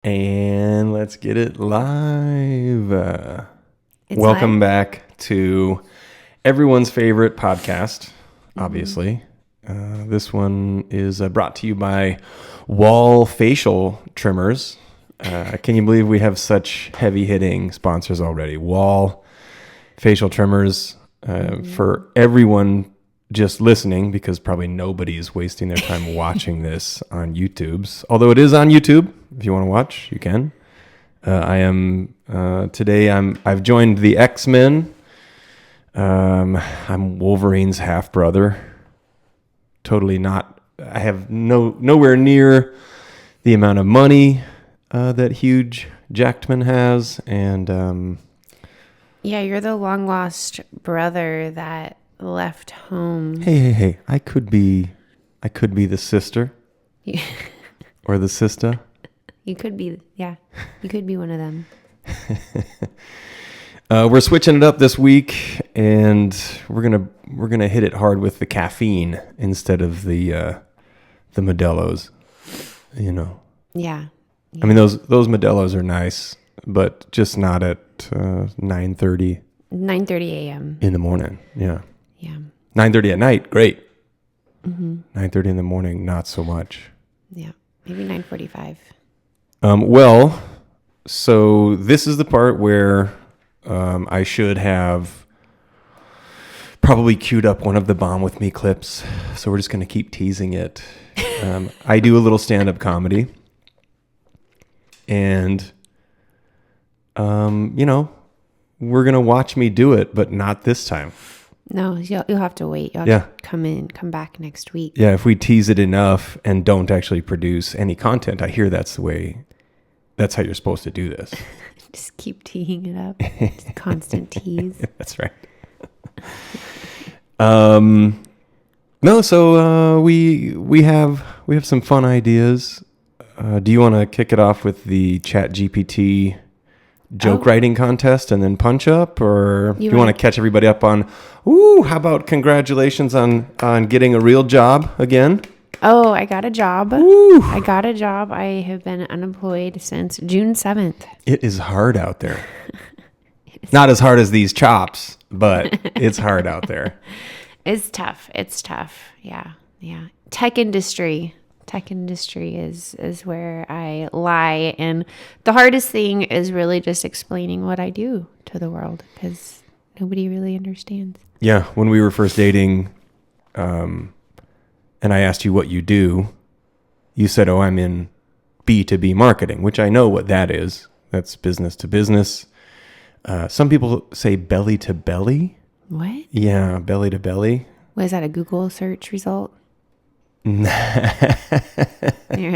And let's get it live. It's Welcome live? back to everyone's favorite podcast, obviously. This one is brought to you by Wall Facial Trimmers. Can you believe we have such heavy-hitting sponsors already? Wall Facial Trimmers for everyone just listening, because probably nobody's wasting their time watching this on YouTube's. Although it is on YouTube. If you want to watch, you can. I've joined the X-Men. I'm Wolverine's half brother. Totally not. I have nowhere near the amount of money that Hugh Jackman has, and Yeah, you're the long lost brother that left home. hey! I could be the sister You, or the sister. you could be, yeah, you could be one of them. We're switching it up this week, and we're gonna hit it hard with the caffeine instead of the Modelo's. You know, Yeah. I mean those Modelo's are nice, but just not at 9:30 9:30 a.m. in the morning. Yeah, Yeah. 9:30 at night, great. 9:30 in the morning, not so much. Yeah. Maybe 9:45. Well, so this is the part where I should have probably queued up one of the Bomb With Me clips. So we're just going to keep teasing it. I do a little stand-up comedy. And, we're going to watch me do it, but not this time. No, you'll have to wait. You'll have to come back next week. Yeah, if we tease it enough and don't actually produce any content, I hear that's how you're supposed to do this. Just keep teeing it up. Just constant tease. That's right. No, so we have some fun ideas. Do you want to kick it off with the Chat GPT joke writing contest and then punch up, or do you want to catch everybody up on? How about congratulations on getting a real job again? Oh, I got a job. Woo. I got a job. I have been unemployed since June 7th. It is hard out there. Not as hard as these chops, but it's hard out there. It's tough. Yeah. Tech industry is where I lie, and the hardest thing is really just explaining what I do to the world, because nobody really understands. Yeah, when we were first dating, and I asked you what you do, you said, "Oh, I'm in B2B marketing," which I know what that is. That's business to business. Some people say belly to belly. What? Yeah, belly to belly. Was that a Google search result? You're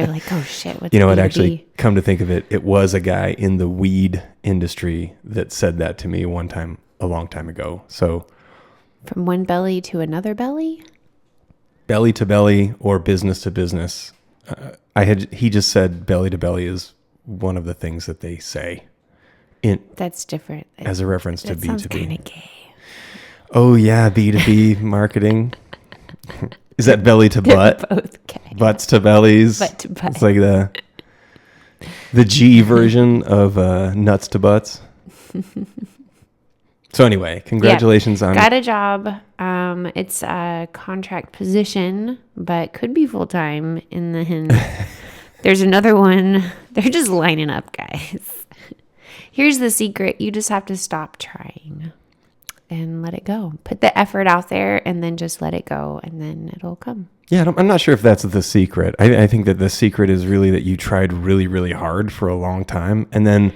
like, oh shit, what's You know what? B2B? Actually, come to think of it, it was a guy in the weed industry that said that to me one time, a long time ago. So, From one belly to another belly? belly to belly or business to business. He just said belly to belly is one of the things that they say That's different. as a reference to That sounds B2B. kind of gay. Oh yeah, B2B marketing. Is that belly to They're butt? both gay. Butts to bellies. Butt to butt. It's like the G version of nuts to butts. So anyway, congratulations on Got a job. It's a contract position, but could be full time in the hint. There's another one. They're just lining up, guys. Here's the secret. You just have to stop trying and let it go. Put the effort out there and then just let it go, and then it'll come. Yeah, I'm not sure if that's the secret. I think that the secret is really that you tried really, really hard for a long time, and then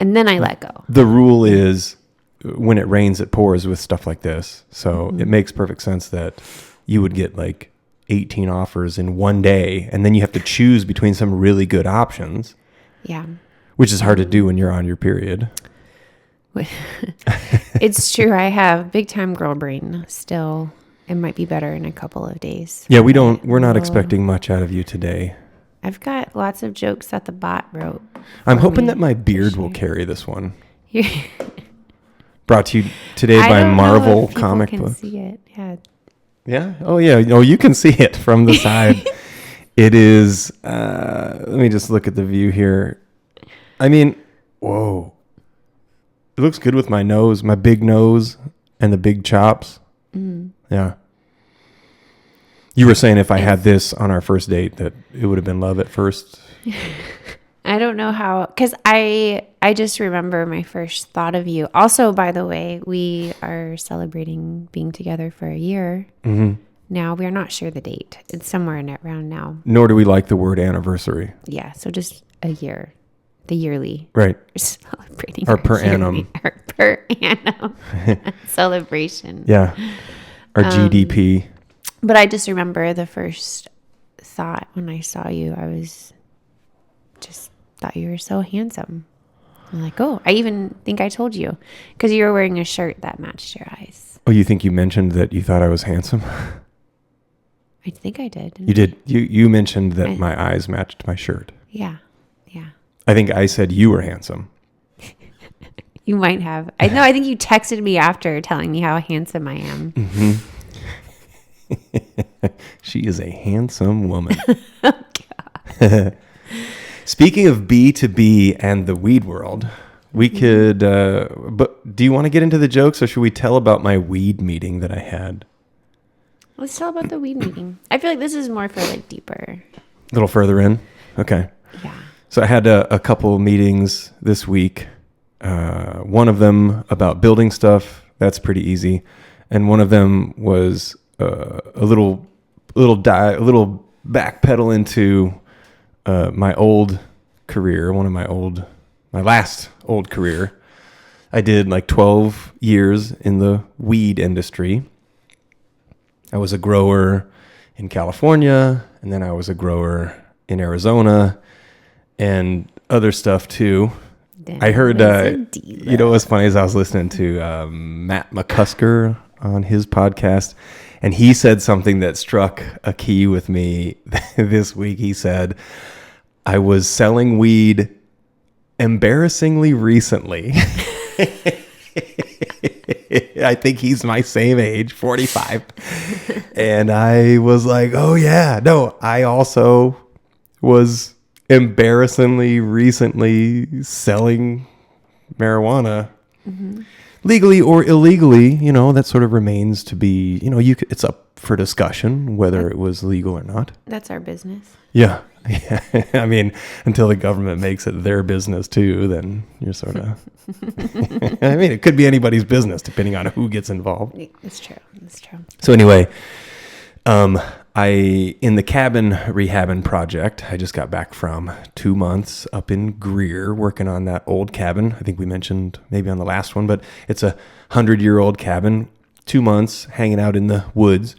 I let go. the rule is when it rains, it pours with stuff like this. So it makes perfect sense that you would get like 18 offers in one day, and then you have to choose between some really good options, Yeah. which is hard to do when you're on your period. It's true. I have big time girl brain still. It might be better in a couple of days. Yeah, we're not expecting much out of you today. I've got lots of jokes that the bot wrote. I'm for hoping me. that my beard will Sure. carry this one. I Brought to you today by don't know Marvel if people comic can book. see it. Yeah. Yeah. Oh, yeah. Oh, you can see it from the side. It is. Let me just look at the view here. I mean, whoa. It looks good with my nose, my big nose and the big chops. Yeah. You were saying if I had this on our first date that it would have been love at first. I don't know how, because I just remember my first thought of you. Also, by the way, we are celebrating being together for a year. Mm-hmm. Now, we are not sure the date. It's somewhere in around now. Nor do we like the word anniversary. Yeah, so just a year. The yearly. Right. We're celebrating Or per annum. Our per annum celebration. Yeah. Our GDP. But I just remember the first thought when I saw you, I was just thought you were so handsome. I'm like, oh, I even think I told you because you were wearing a shirt that matched your eyes. Oh, you think you mentioned that you thought I was handsome? I think I did. You did. You mentioned that my eyes matched my shirt. Yeah. Yeah. I think I said you were handsome. You might have. I think you texted me after telling me how handsome I am. Mm-hmm. She is a handsome woman. Oh, God. Speaking of B2B and the weed world, we could, but do you want to get into the jokes or should we tell about my weed meeting that I had? Let's tell about the weed meeting. I feel like this is more for like deeper. A little further in? Okay. Yeah. So I had a couple meetings this week. One of them about building stuff. That's pretty easy. And one of them was a little backpedal into my old career, my last old career. I did like 12 years in the weed industry. I was a grower in California, and then I was a grower in Arizona and other stuff too. I heard, you know what's funny is I was listening to Matt McCusker on his podcast, and he said something that struck a key with me this week. He said, I was selling weed embarrassingly recently. I think he's my same age, 45. And I was like, oh yeah, no, I also was embarrassingly recently selling marijuana. Mm-hmm. Legally or illegally, that sort of remains to be, it's up for discussion whether it was legal or not. That's our business. Yeah. I mean, until the government makes it their business too, then you're sort of, I mean, it could be anybody's business depending on who gets involved. That's true. So anyway, in the cabin rehabbing project, I just got back from 2 months up in Greer working on that old cabin. I think we mentioned maybe on the last one, but it's a 100-year-old cabin, 2 months hanging out in the woods.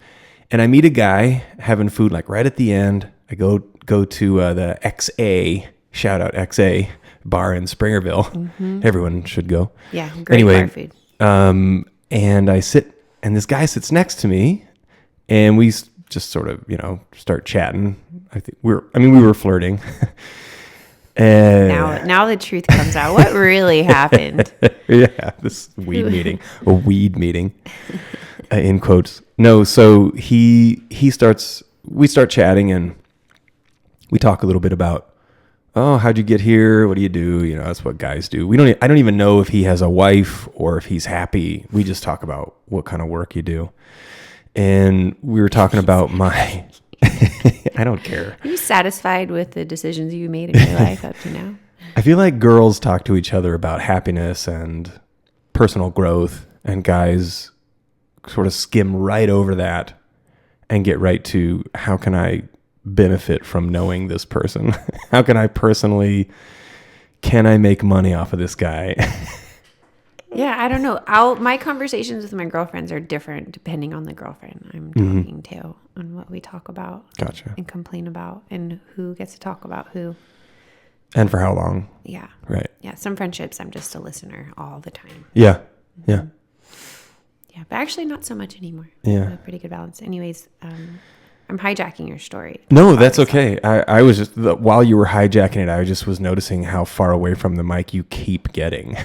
And I meet a guy having food like right at the end. I go to the XA, shout out XA bar in Springerville. Mm-hmm. Everyone should go. Yeah, great bar food. And I sit, and this guy sits next to me, and we just sort of, start chatting. We were flirting. Now the truth comes out. What really happened? Yeah, this weed meeting, a weed meeting, in quotes. No, so we start chatting, and we talk a little bit about, oh, how'd you get here? What do you do? That's what guys do. I don't even know if he has a wife or if he's happy. We just talk about what kind of work you do. And we were talking about I don't care. Are you satisfied with the decisions you made in your life up to now? I feel like girls talk to each other about happiness and personal growth, and guys sort of skim right over that and get right to how can I benefit from knowing this person? How can I make money off of this guy? Yeah, I don't know. My conversations with my girlfriends are different depending on the girlfriend I'm talking to, on what we talk about. Gotcha. And complain about, and who gets to talk about who. And for how long? Yeah. Right. Yeah, some friendships I'm just a listener all the time. Yeah. Yeah. Yeah, but actually not so much anymore. Yeah. A pretty good balance. Anyways, I'm hijacking your story. No, that's okay. I was just, while you were hijacking it, I just was noticing how far away from the mic you keep getting.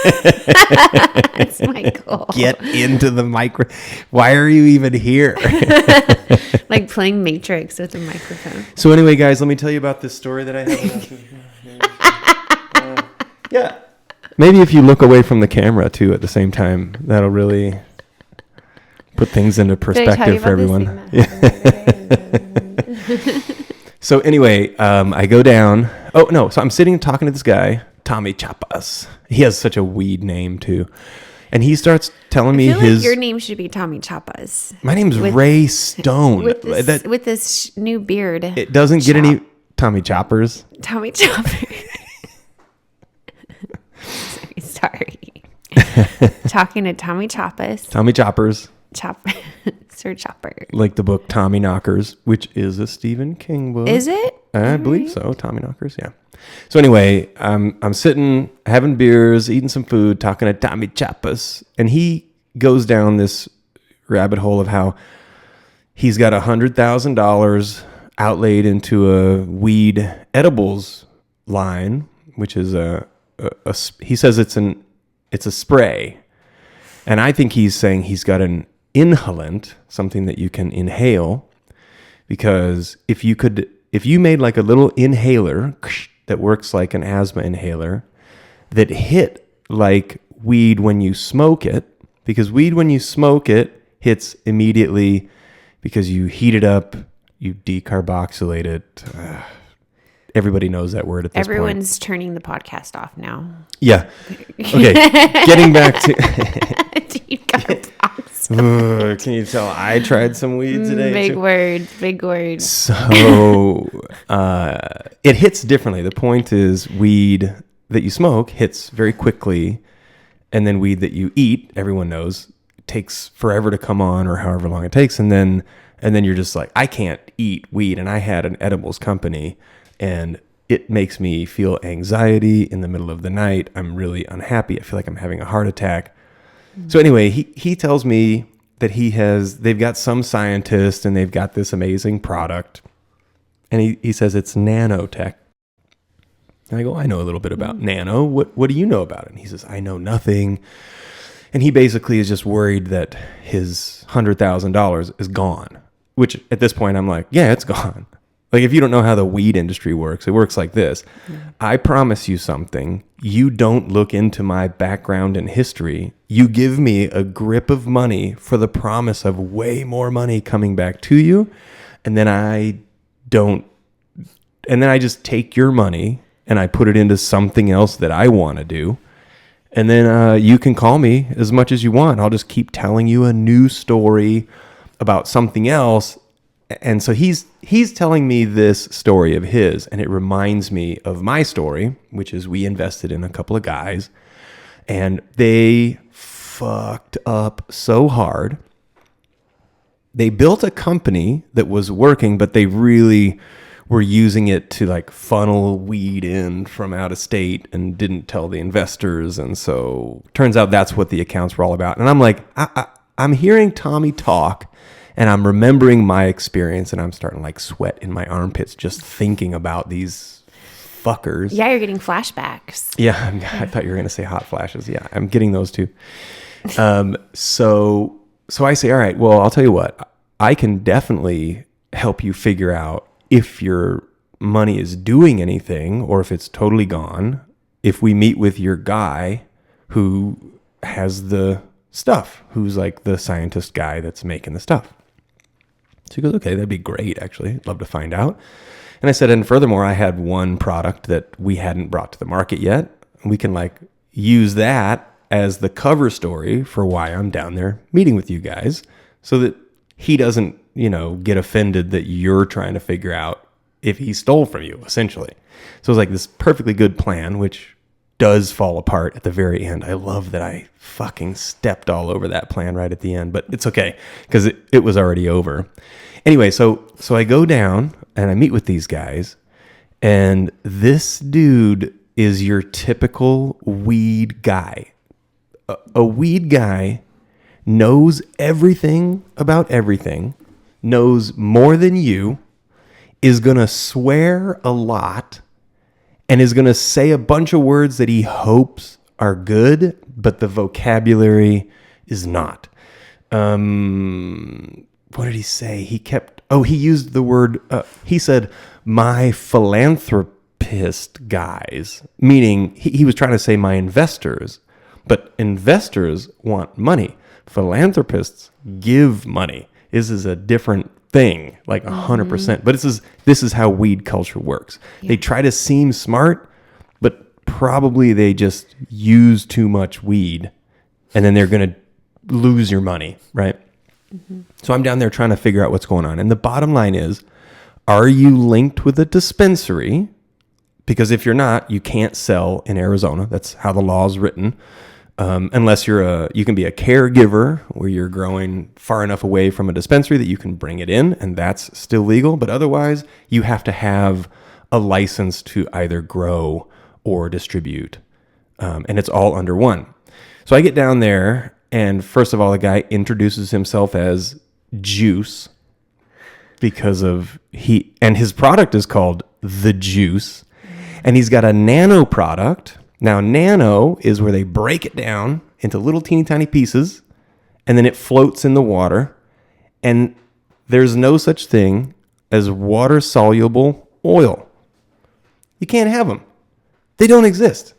That's my goal. Get into the micro. Why are you even here? Like playing Matrix with a microphone. So anyway, guys, let me tell you about this story that I have. Yeah. Maybe if you look away from the camera too at the same time, that'll really put things into perspective for everyone. So anyway, I go down. Oh no! So I'm sitting talking to this guy, Tommy Chapas. He has such a weed name too, and he starts telling me like his. Your name should be Tommy Chapas. My name's Ray Stone. With this new beard. It doesn't get any Tommy Choppers. Tommy Chopper. Sorry. Talking to Tommy Chapas. Tommy Choppers. Sir Chopper. Like the book Tommy Knockers, which is a Stephen King book. Is it? I believe so. Tommy Knockers, yeah. So anyway, I'm sitting, having beers, eating some food, talking to Tommy Chapas, and he goes down this rabbit hole of how he's got $100,000 outlaid into a weed edibles line, which is he says it's a spray, and I think he's saying he's got an inhalant, something that you can inhale, because if you made like a little inhaler that works like an asthma inhaler that hit like weed when you smoke it, because weed when you smoke it hits immediately because you heat it up, you decarboxylate it. Everybody knows that word at this point. Everyone's turning the podcast off now. Yeah. Okay. Getting back to can you tell I tried some weed today? Big word. So it hits differently. The point is weed that you smoke hits very quickly, and then weed that you eat, everyone knows, takes forever to come on, or however long it takes, and then you're just like, I can't eat weed. And I had an edibles company, and it makes me feel anxiety in the middle of the night. I'm really unhappy. I feel like I'm having a heart attack. So anyway, he tells me that they've got some scientist and they've got this amazing product. And he says it's nanotech. And I go, I know a little bit about nano. What do you know about it? And he says, I know nothing. And he basically is just worried that his $100,000 is gone, which at this point I'm like, yeah, it's gone. Like, if you don't know how the weed industry works, it works like this. I promise you something. You don't look into my background and history. You give me a grip of money for the promise of way more money coming back to you. And then I just take your money and I put it into something else that I want to do. And then you can call me as much as you want. I'll just keep telling you a new story about something else. And so he's telling me this story of his, and it reminds me of my story, which is we invested in a couple of guys, and they fucked up so hard. They built a company that was working, but they really were using it to like funnel weed in from out of state and didn't tell the investors. And so turns out that's what the accounts were all about. And I'm like, I'm hearing Tommy talk, and I'm remembering my experience, and I'm starting to like sweat in my armpits just thinking about these fuckers. Yeah, you're getting flashbacks. Yeah, I thought you were going to say hot flashes. Yeah, I'm getting those too. So I say, all right, well, I'll tell you what. I can definitely help you figure out if your money is doing anything or if it's totally gone. If we meet with your guy who has the stuff, who's like the scientist guy that's making the stuff. So he goes, okay, that'd be great, actually. I'd love to find out. And I said, and furthermore, I had one product that we hadn't brought to the market yet. We can like use that as the cover story for why I'm down there meeting with you guys, so that he doesn't, get offended that you're trying to figure out if he stole from you, essentially. So it was like this perfectly good plan, which does fall apart at the very end. I love that I fucking stepped all over that plan right at the end, but it's okay because it was already over. Anyway, so I go down and I meet with these guys, and this dude is your typical weed guy. A weed guy knows everything about everything, knows more than you, is going to swear a lot, and is going to say a bunch of words that he hopes are good, but the vocabulary is not. What did he say? He used the word, he said, my philanthropy philanthropist guys, meaning he was trying to say my investors, but investors want money. Philanthropists give money. This is a different thing, like 100%. But this is how weed culture works. They try to seem smart, but probably they just use too much weed, and then they're going to lose your money, right? So I'm down there trying to figure out what's going on. And the bottom line is, are you linked with a dispensary? Because if you're not, you can't sell in Arizona. That's how the law is written. Unless you can be a caregiver where you're growing far enough away from a dispensary that you can bring it in, and that's still legal. But otherwise, you have to have a license to either grow or distribute. And it's all under one. So I get down there, and first of all, the guy introduces himself as Juice because his product is called The Juice. And he's got a nano product. Now, nano is where they break it down into little teeny tiny pieces, and then it floats in the water. And there's no such thing as water-soluble oil. You can't have them. They don't exist.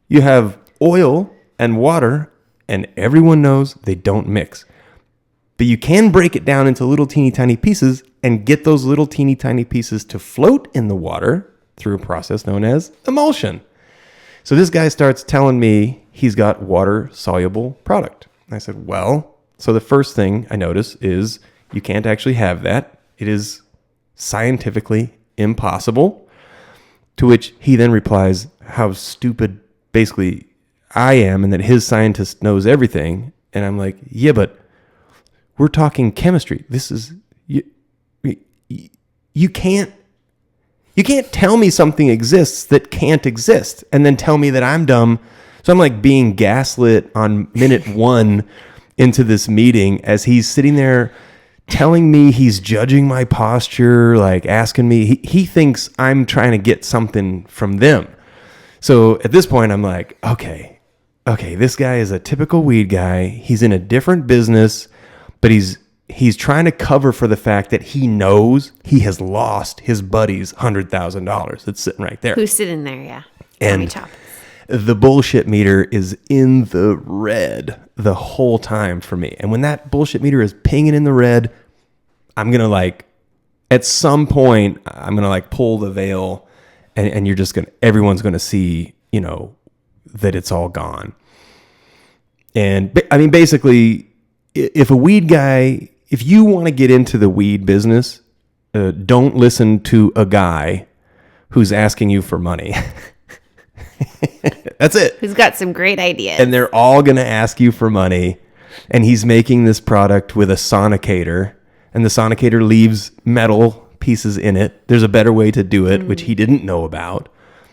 You have oil and water, and everyone knows they don't mix. But you can break it down into little teeny tiny pieces and get those little teeny tiny pieces to float in the water through a process known as emulsion. So this guy starts telling me he's got water-soluble product. I said, well, so the first thing I notice is you can't actually have that. It is scientifically impossible. To which he then replies how stupid basically I am and that his scientist knows everything. And I'm like, yeah, but we're talking chemistry. This is, you can't tell me something exists that can't exist and then tell me that I'm dumb. So I'm like being gaslit on minute 1 into this meeting as he's sitting there telling me he's judging my posture, like asking me, he thinks I'm trying to get something from them. So at this point I'm like, okay, this guy is a typical weed guy. He's in a different business, but he's trying to cover for the fact that he knows he has lost his buddy's $100,000 that's sitting right there. Who's sitting there, yeah. And the bullshit meter is in the red the whole time for me. And when that bullshit meter is pinging in the red, I'm going to at some point, I'm going to pull the veil and you're just everyone's going to see, that it's all gone. And I mean, basically, if a weed guy, if you want to get into the weed business, don't listen to a guy who's asking you for money. That's it. Who's got some great ideas. And they're all going to ask you for money. And he's making this product with a sonicator. And the sonicator leaves metal pieces in it. There's a better way to do it, which he didn't know about.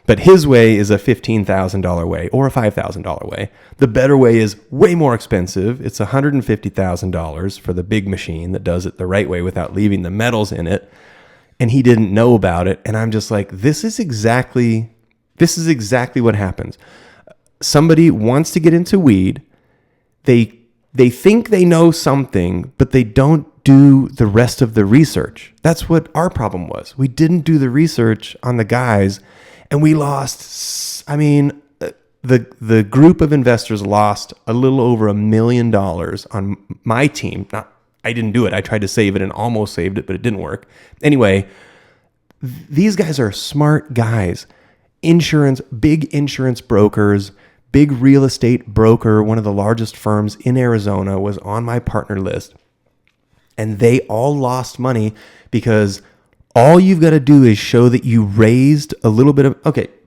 But his way is a $15,000 way or a $5,000 way. The better way is way more expensive. It's $150,000 for the big machine that does it the right way without leaving the metals in it. And he didn't know about it. And I'm just like, this is exactly what happens. Somebody wants to get into weed. They think they know something, but they don't do the rest of the research. That's what our problem was. We didn't do the research on the guys. And we lost, the group of investors lost a little over $1 million on my team. I didn't do it. I tried to save it and almost saved it, but it didn't work. Anyway, these guys are smart guys. Big insurance brokers, big real estate broker, one of the largest firms in Arizona was on my partner list. And they all lost money because all you've got to do is show that you raised a little bit of,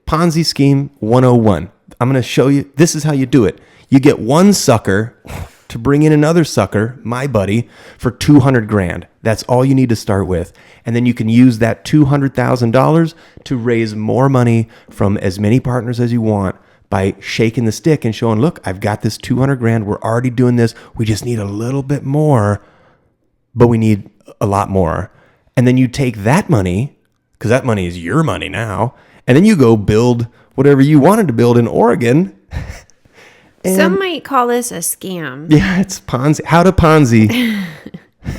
Ponzi scheme 101. I'm going to show you, this is how you do it. You get one sucker to bring in another sucker, my buddy, for $200,000. That's all you need to start with. And then you can use that $200,000 to raise more money from as many partners as you want by shaking the stick and showing, look, I've got this $200,000. We're already doing this. We just need a little bit more, but we need a lot more. And then you take that money, because that money is your money now, and then you go build whatever you wanted to build in Oregon. Some might call this a scam. Yeah, it's Ponzi. How to Ponzi. How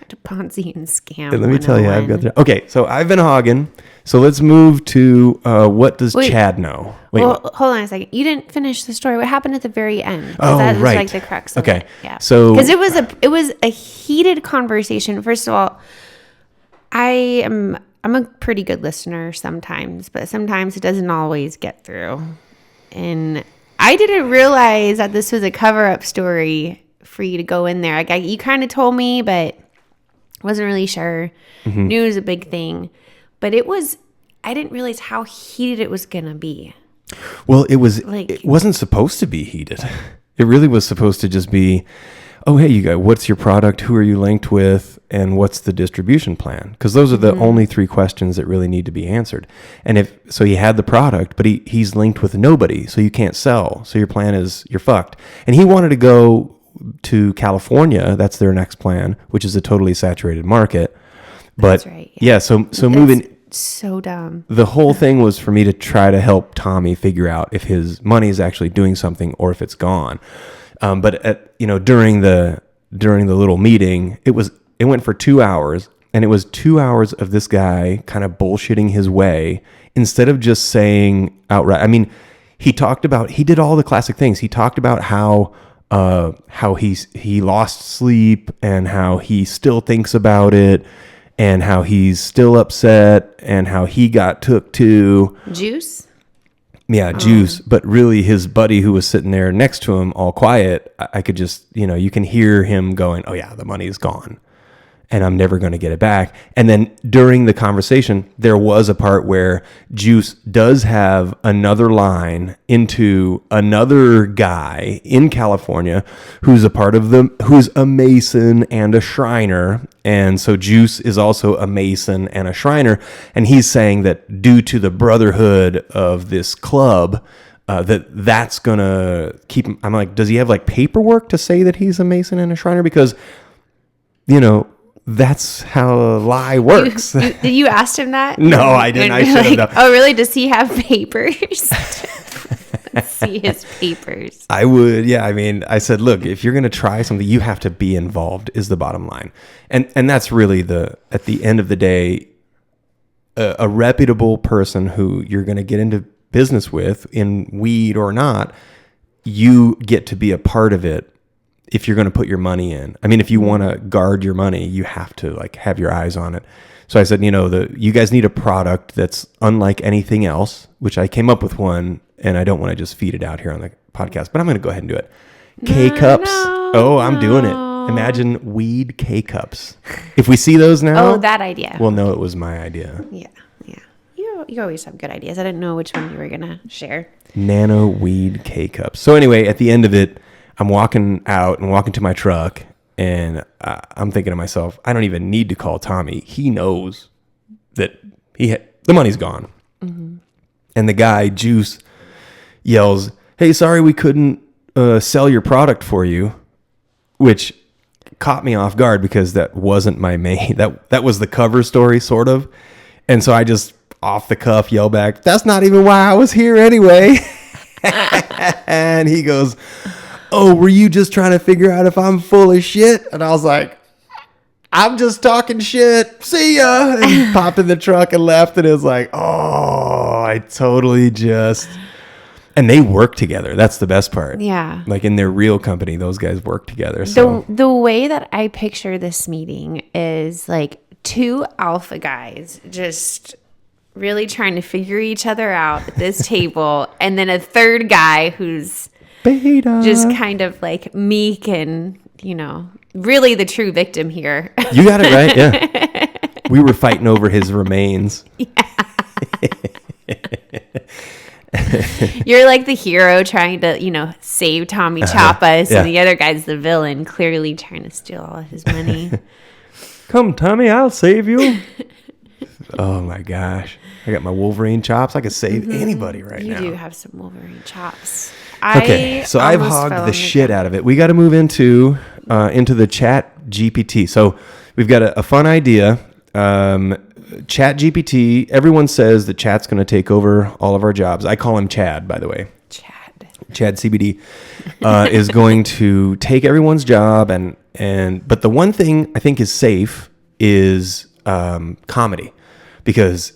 to Ponzi and scam. And let me tell you, I've got there. Okay, so I've been hogging So let's move to what does Wait. Chad know? Wait, Well, hold on a second. You didn't finish the story. What happened at the very end? 'Cause Oh, that was right. like the crux of Okay. it. Yeah. So- because it was a heated conversation. First of all, I'm a pretty good listener sometimes, but sometimes it doesn't always get through. And I didn't realize that this was a cover-up story for you to go in there. Like you kind of told me, but wasn't really sure. Knew it was a big thing, but I didn't realize how heated it was gonna be. Well, it wasn't supposed to be heated. It really was supposed to just be, oh, hey, you guys, what's your product? Who are you linked with? And what's the distribution plan? Because those are the only 3 questions that really need to be answered. And so he had the product, but he's linked with nobody, so you can't sell. So your plan is you're fucked. And he wanted to go to California. That's their next plan, which is a totally saturated market. But That's right. yeah, so moving. So dumb. The whole thing was for me to try to help Tommy figure out if his money is actually doing something or if it's gone. But during the little meeting, it went for 2 hours, and it was 2 hours of this guy kind of bullshitting his way instead of just saying outright. I mean, he did all the classic things. He talked about how he lost sleep and how he still thinks about it, and how he's still upset, and how he got took to. Juice? Yeah, Juice. But really, his buddy who was sitting there next to him, all quiet, I could just, you can hear him going, oh yeah, the money's gone, and I'm never going to get it back. And then during the conversation, there was a part where Juice does have another line into another guy in California who's who's a Mason and a Shriner. And so Juice is also a Mason and a Shriner. And he's saying that due to the brotherhood of this club, that's going to keep him. I'm like, does he have like paperwork to say that he's a Mason and a Shriner? Because, that's how a lie works. Did you ask him that? No, I didn't. I should have done. Oh, really? Does he have papers? Let's see his papers. I would, yeah. I mean, I said, look, if you're going to try something, you have to be involved is the bottom line. And that's really at the end of the day, a reputable person who you're going to get into business with, in weed or not, you get to be a part of it. If you're going to put your money in, I mean, if you want to guard your money, you have to like have your eyes on it. So I said, you guys need a product that's unlike anything else, which I came up with one, and I don't want to just feed it out here on the podcast, but I'm going to go ahead and do it. K-cups. I'm doing it. Imagine weed K-cups. If we see those now. Oh, that idea. Well, no, it was my idea. Yeah. You always have good ideas. I didn't know which one you were going to share. Nano weed K-cups. So anyway, at the end of it, I'm walking out and walking to my truck, and I'm thinking to myself, I don't even need to call Tommy. He knows that the money's gone. Mm-hmm. And the guy, Juice, yells, hey, sorry we couldn't sell your product for you, which caught me off guard because that wasn't my main. That was the cover story, sort of. And so I just, off the cuff, yell back, that's not even why I was here anyway. And he goes, oh, were you just trying to figure out if I'm full of shit? And I was like, I'm just talking shit. See ya. And popped in the truck and left. And it was like, oh, I totally just. And they work together. That's the best part. Yeah. Like in their real company, those guys work together. So the way that I picture this meeting is like 2 alpha guys just really trying to figure each other out at this table. And then a third guy who's beta, just kind of like meek and, really the true victim here. You got it right. Yeah. We were fighting over his remains. Yeah. You're like the hero trying to, save Tommy Chappas, yeah. And the other guy's the villain, clearly trying to steal all of his money. Come, Tommy, I'll save you. Oh my gosh. I got my Wolverine chops. I could save anybody right now. You do have some Wolverine chops. Okay, so I've hogged the shit out of it. We got to move into the Chat GPT. So we've got a fun idea. Chat GPT. Everyone says that Chat's going to take over all of our jobs. I call him Chad, by the way. Chad CBD is going to take everyone's job, but the one thing I think is safe is comedy, because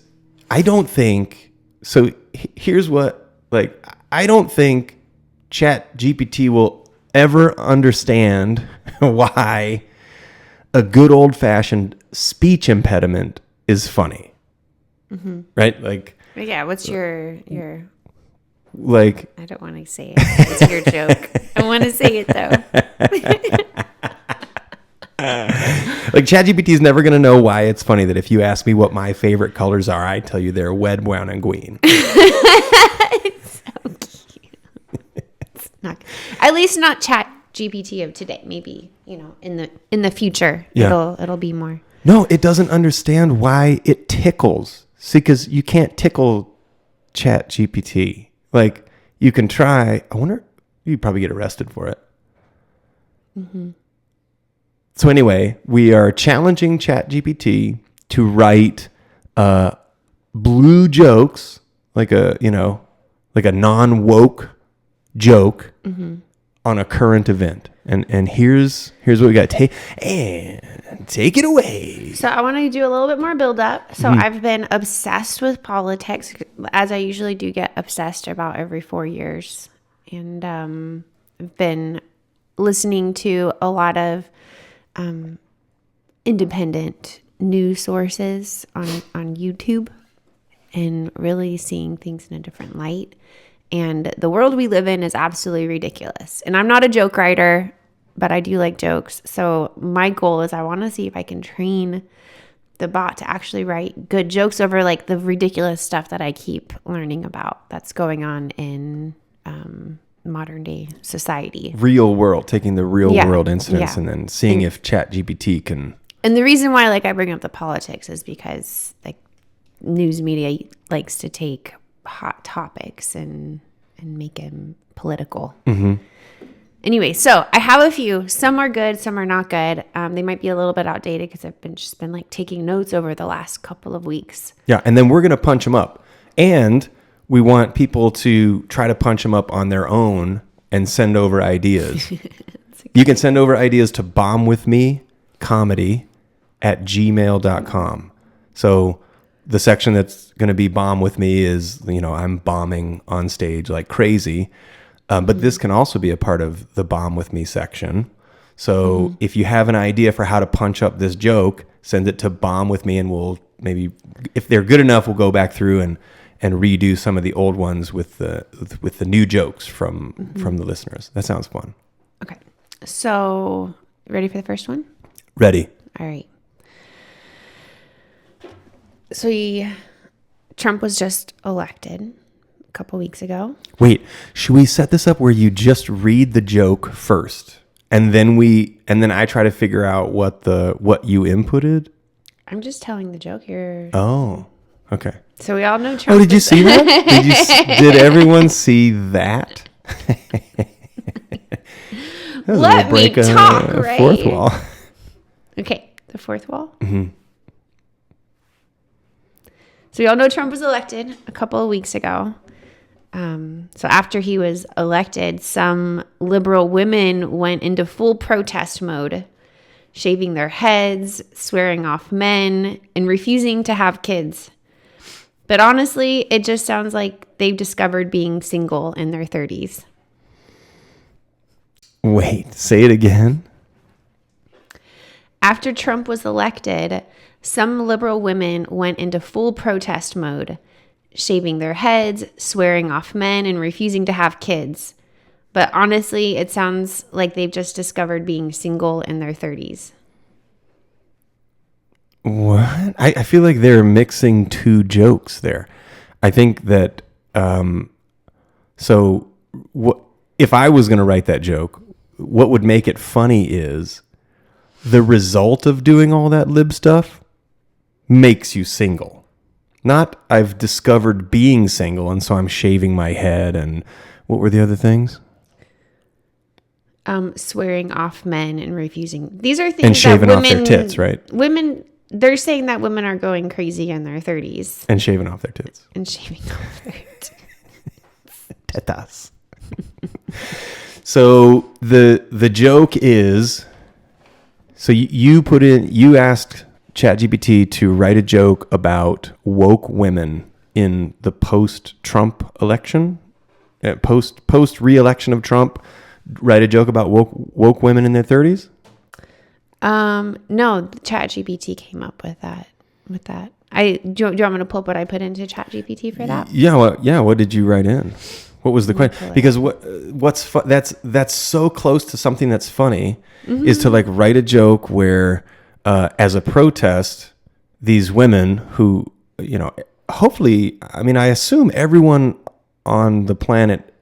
I don't think so. Here's what, like, I don't think Chat GPT will ever understand why a good old fashioned speech impediment is funny. Right? Like, Yeah. What's your, like, I don't want to say it. It's your joke. I want to say it though. like ChatGPT is never going to know why it's funny that if you ask me what my favorite colors are, I tell you they're red, brown, and green. It's so cute. It's not, at least not Chat GPT of today. Maybe, in the future, it'll be more. No, it doesn't understand why it tickles. See, because you can't tickle Chat GPT. Like, you can try. I wonder, you'd probably get arrested for it. So anyway, we are challenging ChatGPT to write blue jokes, like a non-woke joke on a current event. And here's what we got. Take it away. So I want to do a little bit more build up. So I've been obsessed with politics, as I usually do get obsessed about every 4 years. And I've been listening to a lot of independent news sources on YouTube and really seeing things in a different light. And the world we live in is absolutely ridiculous. And I'm not a joke writer, but I do like jokes. So my goal is I want to see if I can train the bot to actually write good jokes over like the ridiculous stuff that I keep learning about that's going on in modern day society. Real world, taking the real world incidents and then seeing if ChatGPT can. And the reason why I bring up the politics is because news media likes to take hot topics and make them political. Anyway, so I have a few. Some are good, some are not good. They might be a little bit outdated because I've been taking notes over the last couple of weeks. Yeah, and then we're going to punch them up. And we want people to try to punch them up on their own and send over ideas. You can send over ideas to bombwithmecomedy@gmail.com. So the section that's going to be bomb with me is, I'm bombing on stage like crazy. But this can also be a part of the bomb with me section. So if you have an idea for how to punch up this joke, send it to bomb with me, and we'll maybe, if they're good enough, we'll go back through and redo some of the old ones with the new jokes from the listeners. That sounds fun. Okay. So ready for the first one? Ready. All right. So Trump was just elected a couple weeks ago. Wait, should we set this up where you just read the joke first, and then I try to figure out what you inputted? I'm just telling the joke here. Oh, okay. So we all know Trump. Oh, did you see that? Did everyone see that? Let me talk, right? Fourth wall. Okay, the fourth wall. So we all know Trump was elected a couple of weeks ago. So after he was elected, some liberal women went into full protest mode, shaving their heads, swearing off men, and refusing to have kids. But honestly, it just sounds like they've discovered being single in their 30s. Wait, say it again. After Trump was elected, some liberal women went into full protest mode, shaving their heads, swearing off men, and refusing to have kids. But honestly, it sounds like they've just discovered being single in their 30s. What? I feel like they're mixing two jokes there. I think that, if I was going to write that joke, what would make it funny is the result of doing all that lib stuff makes you single. Not I've discovered being single and so I'm shaving my head, and what were the other things? Swearing off men and refusing. These are things and shaving that off their tits, right? Women, they're saying that women are going crazy in their 30s. And shaving off their tits. And shaving off their tetas. So the joke is, so you asked ChatGPT to write a joke about woke women in the post-Trump election, post re-election of Trump. Write a joke about woke women in their 30s? No, ChatGPT came up with that. Do you want me to pull up what I put into ChatGPT for that? Yeah. What did you write in? What was the question? Because that's so close to something that's funny is to like write a joke where, as a protest, these women who, hopefully, I mean, I assume everyone on the planet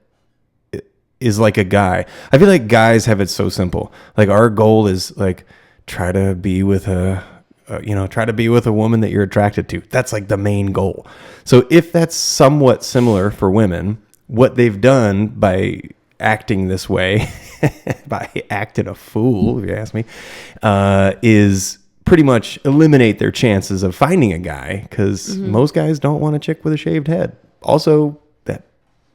is like a guy. I feel like guys have it so simple. Like our goal is like try to be with a woman that you're attracted to. That's like the main goal. So if that's somewhat similar for women, what they've done by acting this way, by acting a fool, if you ask me, is pretty much eliminate their chances of finding a guy because most guys don't want a chick with a shaved head. Also, that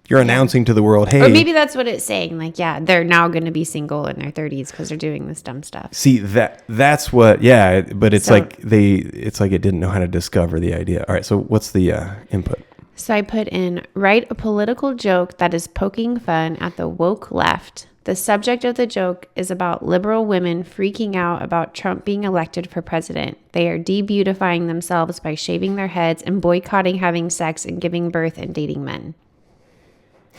you're announcing to the world, hey. Or maybe that's what it's saying. Like, yeah, they're now going to be single in their 30s because they're doing this dumb stuff. See, that's what, yeah, but it's like it didn't know how to discover the idea. All right, so what's the input? So I put in, write a political joke that is poking fun at the woke left. The subject of the joke is about liberal women freaking out about Trump being elected for president. They are de-beautifying themselves by shaving their heads and boycotting having sex and giving birth and dating men.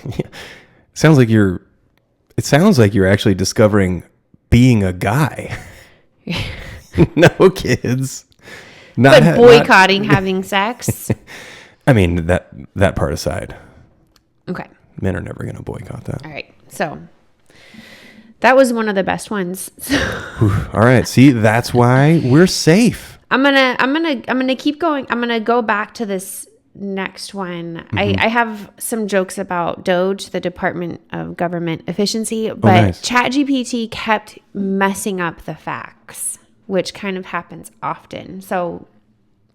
Yeah. It sounds like you're actually discovering being a guy. No kids. But boycotting having sex? I mean, that part aside. Okay. Men are never going to boycott that. All right. So that was one of the best ones. All right. See, that's why we're safe. I'm gonna keep going. I'm gonna go back to this next one. I have some jokes about DOGE, the Department of Government Efficiency, but nice. ChatGPT kept messing up the facts, which kind of happens often. So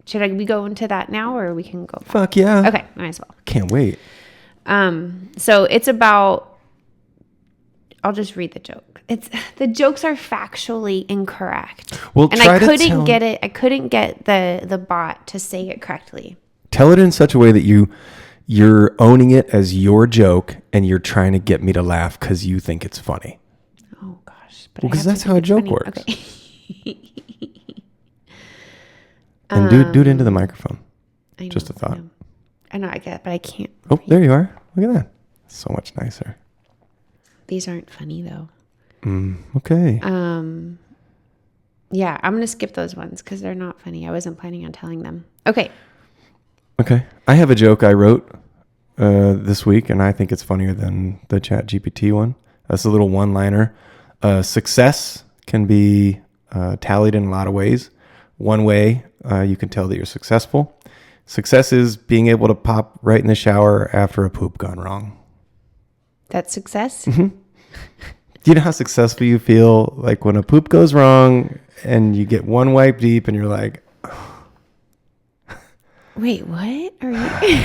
should we go into that now, or we can go back? Fuck yeah. Okay, might as well. Can't wait. So it's about, I'll just read the joke. The jokes are factually incorrect. Well, and I couldn't get it. I couldn't get the bot to say it correctly. Tell it in such a way that you're owning it as your joke and you're trying to get me to laugh because you think it's funny. Oh gosh. Because that's how a joke works. Okay. And do it into the microphone. I know, Just a thought. I know I get it, but I can't. Oh, there you are. Look at that. So much nicer. These aren't funny though. Okay. Yeah, I'm going to skip those ones because they're not funny. I wasn't planning on telling them. Okay. I have a joke I wrote this week, and I think it's funnier than the ChatGPT one. That's a little one-liner. Success can be tallied in a lot of ways. One way you can tell that you're successful. Success is being able to pop right in the shower after a poop gone wrong. That's success? Mm-hmm. Do you know how successful you feel like when a poop goes wrong and you get one wipe deep and you're like, wait, what are you?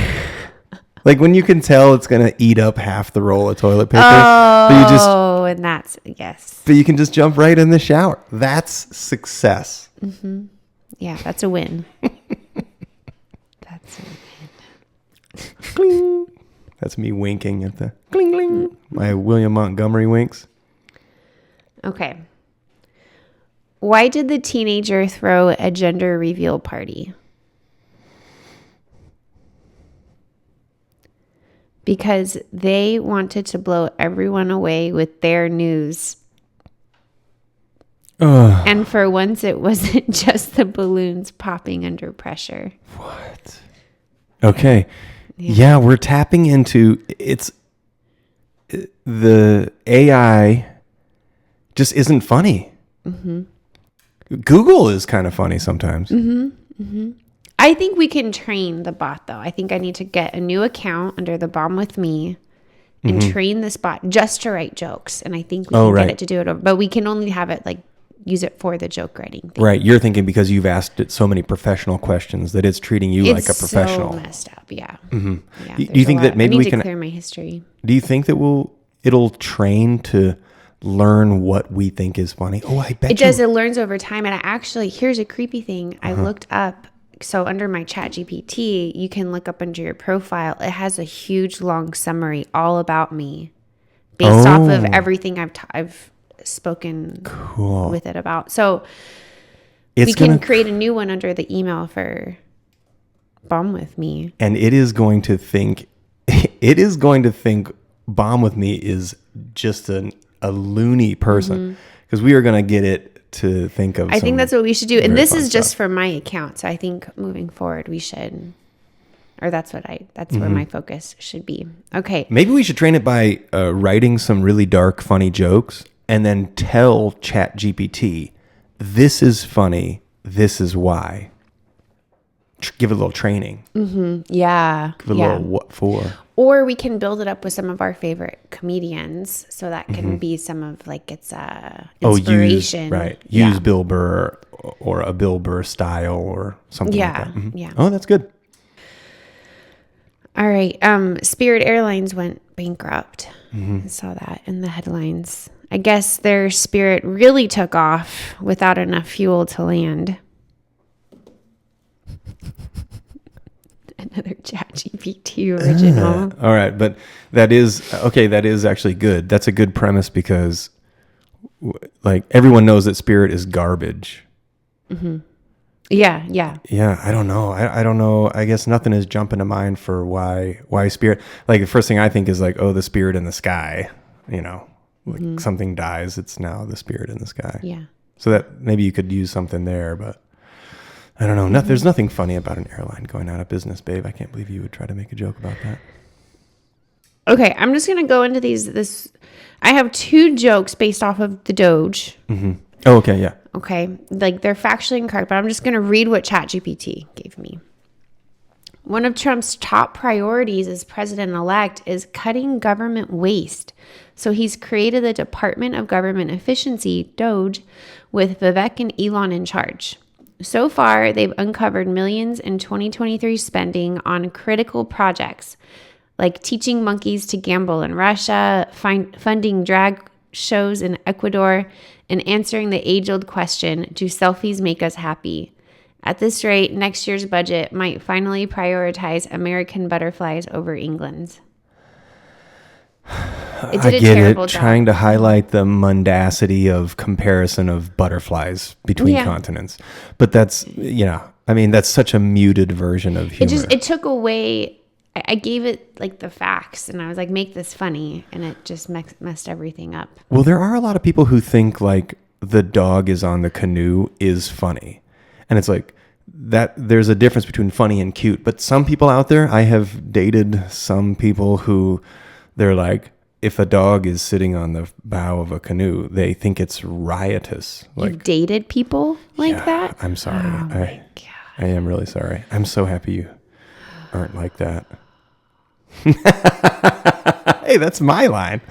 Like when you can tell it's going to eat up half the roll of toilet paper. Oh, and that's, yes. But you can just jump right in the shower. That's success. Mm-hmm. Yeah, that's a win. That's a win. Cling. That's me winking at the cling, cling. My William Montgomery winks. Okay. Why did the teenager throw a gender reveal party? Because they wanted to blow everyone away with their news. And for once, it wasn't just the balloons popping under pressure. What? Okay. Yeah, we're tapping into the AI just isn't funny. Mm-hmm. Google is kind of funny sometimes. Mm-hmm. Mm-hmm. I think we can train the bot, though. I think I need to get a new account under the Bomb with Me and train this bot just to write jokes. And I think we can get it to do it over. But we can only have it use it for the joke writing thing. Right. You're thinking because you've asked it so many professional questions that it's treating you like a professional. It's so messed up. Yeah. Mm-hmm. Yeah, do you think that maybe we can clear my history? Do you think that it'll train to learn what we think is funny. Oh, I bet it does. It learns over time. And I actually, here's a creepy thing. I looked up. So under my chat GPT, you can look up under your profile. It has a huge long summary all about me based off of everything I've spoken with it about. So we can create a new one under the email for Bomb With Me. And it is going to think Bomb With Me is just a loony person, because we are going to get it to think of. I think that's what we should do. And this is just for my account. So I think moving forward, we should, or that's where my focus should be. Okay. Maybe we should train it by writing some really dark, funny jokes and then tell Chat GPT, this is funny. This is why. Give it a little training. Yeah. Give it a little what for. Or we can build it up with some of our favorite comedians, so that can be some of like its inspiration. Use Bill Burr or a Bill Burr style or something like that. Yeah. Oh, that's good. All right. Spirit Airlines went bankrupt. I saw that in the headlines. I guess their Spirit really took off without enough fuel to land. Another ChatGPT original. All right, but that is actually good. That's a good premise, because like everyone knows that Spirit is garbage. Yeah. I don't know. I don't know. I guess nothing is jumping to mind for why Spirit. Like the first thing I think is like, oh, the spirit in the sky. Like something dies, it's now the spirit in the sky. Yeah. So that maybe you could use something there, but I don't know. There's nothing funny about an airline going out of business, babe. I can't believe you would try to make a joke about that. Okay, I'm just going to go into these. I have 2 jokes based off of the Doge. Oh, okay, yeah. Okay, like they're factually incorrect, but I'm just going to read what ChatGPT gave me. One of Trump's top priorities as president-elect is cutting government waste. So he's created the Department of Government Efficiency, DOGE, with Vivek and Elon in charge. So far, they've uncovered millions in 2023 spending on critical projects, like teaching monkeys to gamble in Russia, funding drag shows in Ecuador, and answering the age-old question, do selfies make us happy? At this rate, next year's budget might finally prioritize American butterflies over England's. It did I get it. Trying to highlight the mundacity of comparison of butterflies between continents. But that's, that's such a muted version of humor. It took away, I gave it like the facts and I was like, make this funny. And it just messed everything up. Well, there are a lot of people who think like the dog is on the canoe is funny. And it's like that there's a difference between funny and cute. But some people out there, I have dated some people who they're like, if a dog is sitting on the bow of a canoe, they think it's riotous. Like, you've dated people like that? I'm sorry. Oh my God. I am really sorry. I'm so happy you aren't like that. Hey, that's my line.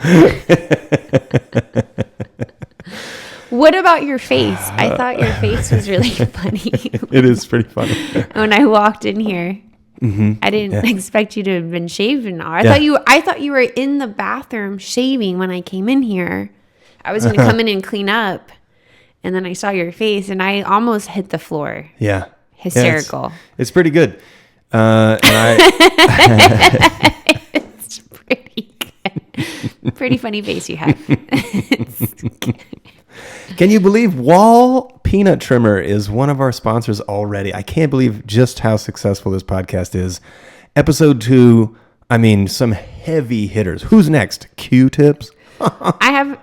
What about your face? I thought your face was really funny. It is pretty funny. When I walked in here. I didn't expect you to have been shaving. I thought you were in the bathroom shaving when I came in here. I was going to come in and clean up, and then I saw your face, and I almost hit the floor. Yeah, hysterical. Yeah, it's pretty good. It's pretty good. Pretty funny face you have. Can you believe Wall Peanut Trimmer is one of our sponsors already? I can't believe just how successful this podcast is. Episode 2, some heavy hitters. Who's next? Q-tips? I have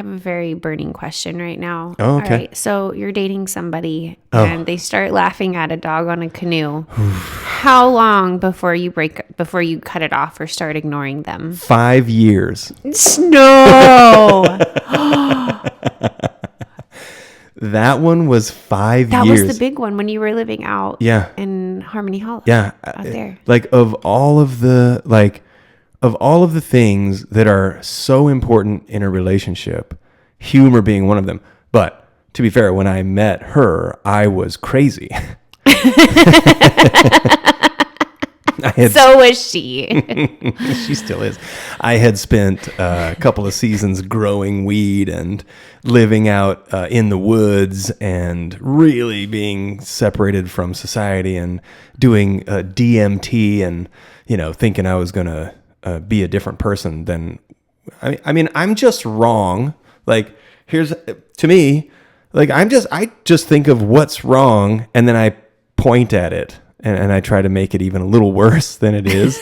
a very burning question right now. Oh, okay. All right, so you're dating somebody and they start laughing at a dog on a canoe. How long before you cut it off or start ignoring them? 5 years. No. That one was 5 years. That was the big one when you were living out in Harmony Hollow. Yeah. Out there. Like of all of the things that are so important in a relationship, humor being one of them. But to be fair, when I met her, I was crazy. So was she. She still is. I had spent a couple of seasons growing weed and living out in the woods and really being separated from society and doing DMT and, thinking I was going to be a different person than, I mean, I'm just wrong. Like, to me, like, I just think of what's wrong and then I point at it. And I try to make it even a little worse than it is.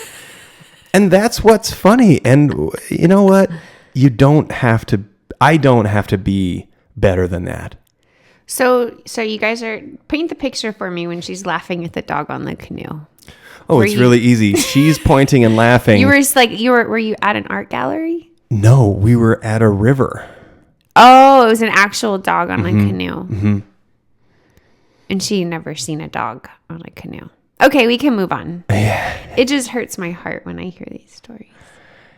And that's what's funny. And you know what? I don't have to be better than that. So you guys paint the picture for me when she's laughing at the dog on the canoe. Oh, it's really easy. She's pointing and laughing. You were just like, were you at an art gallery? No, we were at a river. Oh, it was an actual dog on a canoe. Mm-hmm. And she had never seen a dog on a canoe. Okay, we can move on. Yeah. It just hurts my heart when I hear these stories.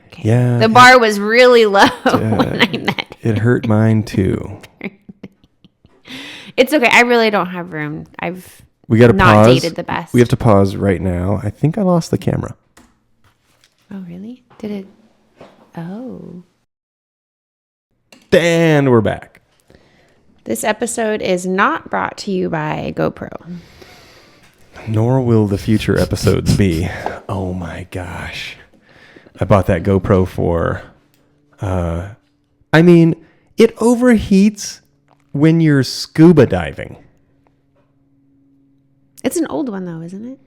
Okay. Yeah. The bar was really low when I met It hurt mine too. It's okay. I really don't have room. We got to not pause. dated the best. We have to pause right now. I think I lost the camera. Oh, really? Did it? Oh. And we're back. This episode is not brought to you by GoPro. Nor will the future episodes be. Oh my gosh. I bought that GoPro for, it overheats when you're scuba diving. It's an old one though, isn't it?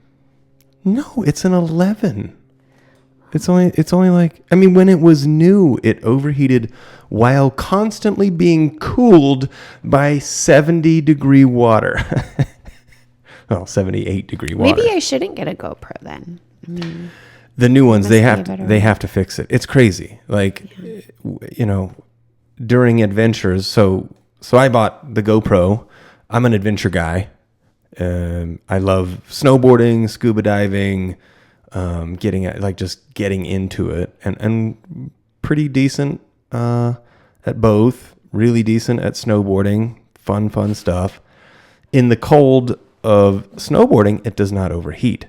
No, it's an 11. It's only like, when it was new, it overheated while constantly being cooled by 70-degree water. Well, 78-degree water. Maybe I shouldn't get a GoPro then. The new ones, they have to fix it. It's crazy. Like, during adventures. So I bought the GoPro. I'm an adventure guy. I love snowboarding, scuba diving, getting into it, and pretty decent at both. Really decent at snowboarding. Fun stuff. In the cold of snowboarding, it does not overheat.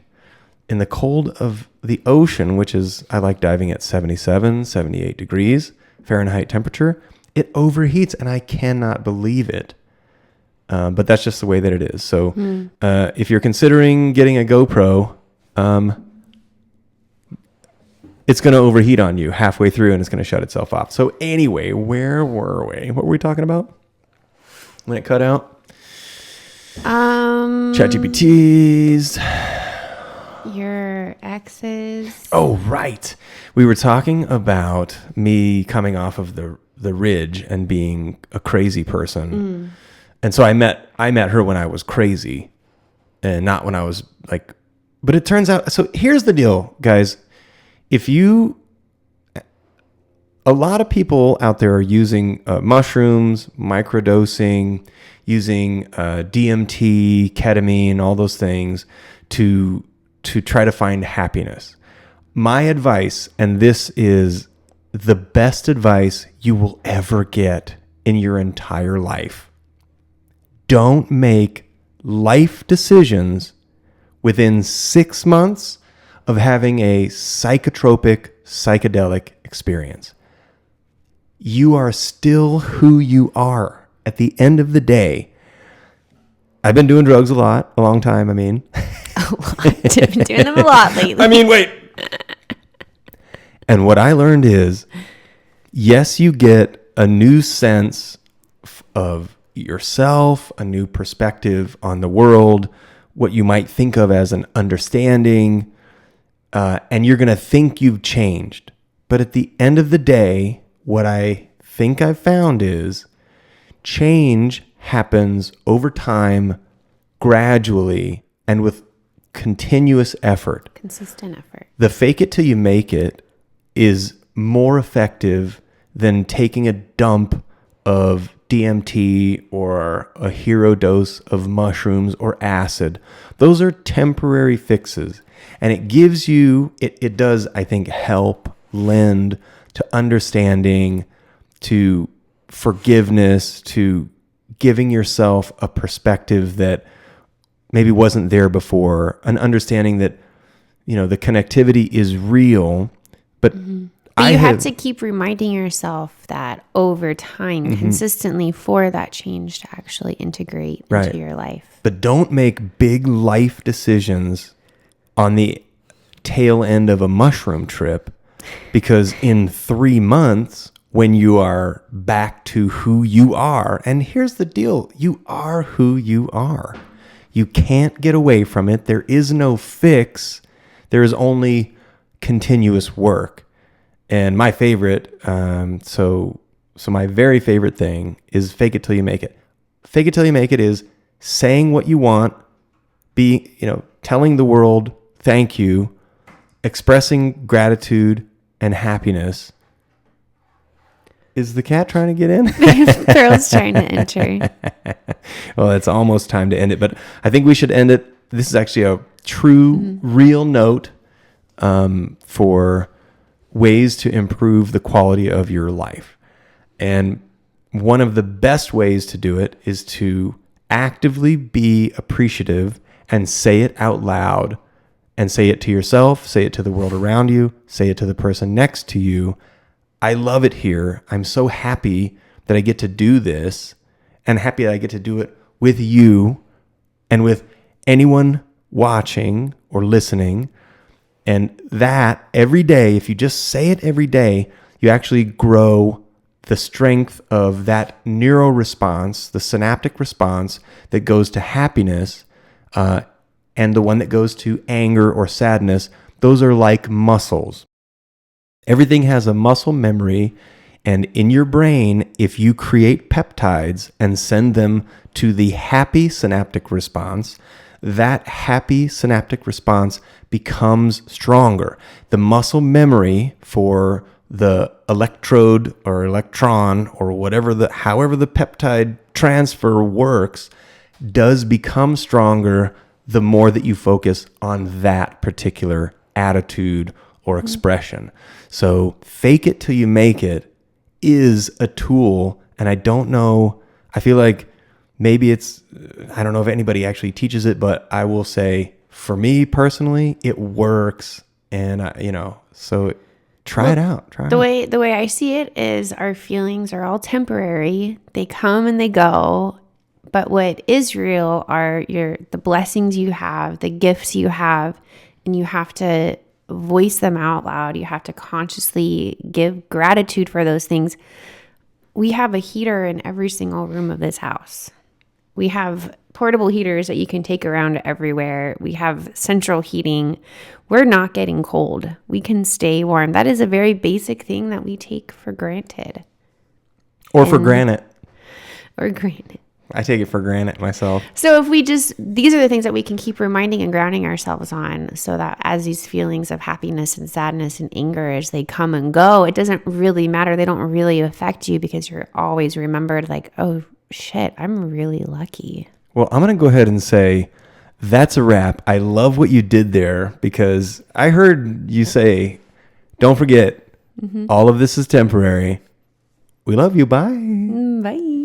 In the cold of the ocean, which is, I like diving at 77, 78 degrees Fahrenheit temperature, it overheats, and I cannot believe it. But that's just the way that it is. So if you're considering getting a GoPro, it's going to overheat on you halfway through, and it's going to shut itself off. So anyway, where were we? What were we talking about when it cut out? ChatGPTs. Your exes. Oh, right. We were talking about me coming off of the ridge and being a crazy person. And so I met her when I was crazy and not when I was like, but it turns out, so here's the deal, guys. A lot of people out there are using mushrooms, microdosing, using DMT, ketamine, all those things to try to find happiness. My advice, and this is the best advice you will ever get in your entire life. Don't make life decisions within 6 months of having a psychotropic, psychedelic experience. You are still who you are. At the end of the day, I've been doing drugs a long time. A lot. I've been doing them a lot lately. Wait. And what I learned is, yes, you get a new sense of yourself, a new perspective on the world, what you might think of as an understanding, and you're going to think you've changed. But at the end of the day, what I think I've found is change happens over time, gradually, and with continuous effort. Consistent effort. The fake it till you make it is more effective than taking a dump of DMT or a hero dose of mushrooms or acid. Those are temporary fixes. And it gives you, it does, I think, help lend to understanding, to forgiveness, to giving yourself a perspective that maybe wasn't there before, an understanding that the connectivity is real, but But you have to keep reminding yourself that over time, consistently, for that change to actually integrate into your life. But don't make big life decisions on the tail end of a mushroom trip, because in 3 months, when you are back to who you are, and here's the deal, you are who you are. You can't get away from it. There is no fix. There is only continuous work. And my favorite, so my very favorite thing is fake it till you make it. Fake it till you make it is saying what you want, telling the world thank you, expressing gratitude and happiness. Is the cat trying to get in? Pearl's trying to enter. Well, it's almost time to end it, but I think we should end it. This is actually a true, real note for ways to improve the quality of your life. And one of the best ways to do it is to actively be appreciative and say it out loud, and say it to yourself, say it to the world around you, say it to the person next to you. I love it here. I'm so happy that I get to do this, and happy that I get to do it with you and with anyone watching or listening. And that every day, if you just say it every day, you actually grow the strength of that neuro response, the synaptic response that goes to happiness, and the one that goes to anger or sadness. Those are like muscles. Everything has a muscle memory, and in your brain, if you create peptides and send them to the happy synaptic response, that happy synaptic response becomes stronger. The muscle memory for the electrode or electron or however the peptide transfer works does become stronger the more that you focus on that particular attitude or expression. So fake it till you make it is a tool. And I don't know, I feel like maybe I don't know if anybody actually teaches it, but I will say for me personally, it works. And so try it out. The way I see it is our feelings are all temporary. They come and they go. But what is real are the blessings you have, the gifts you have, and you have to voice them out loud. You have to consciously give gratitude for those things. We have a heater in every single room of this house. We have portable heaters that you can take around everywhere. We have central heating. We're not getting cold. We can stay warm. That is a very basic thing that we take for granted. Or for granted. I take it for granted myself. So if these are the things that we can keep reminding and grounding ourselves on, so that as these feelings of happiness and sadness and anger, as they come and go, it doesn't really matter. They don't really affect you, because you're always remembered like, oh shit, I'm really lucky. Well, I'm going to go ahead and say that's a wrap. I love what you did there, because I heard you say, don't forget, all of this is temporary. We love you. Bye. Bye.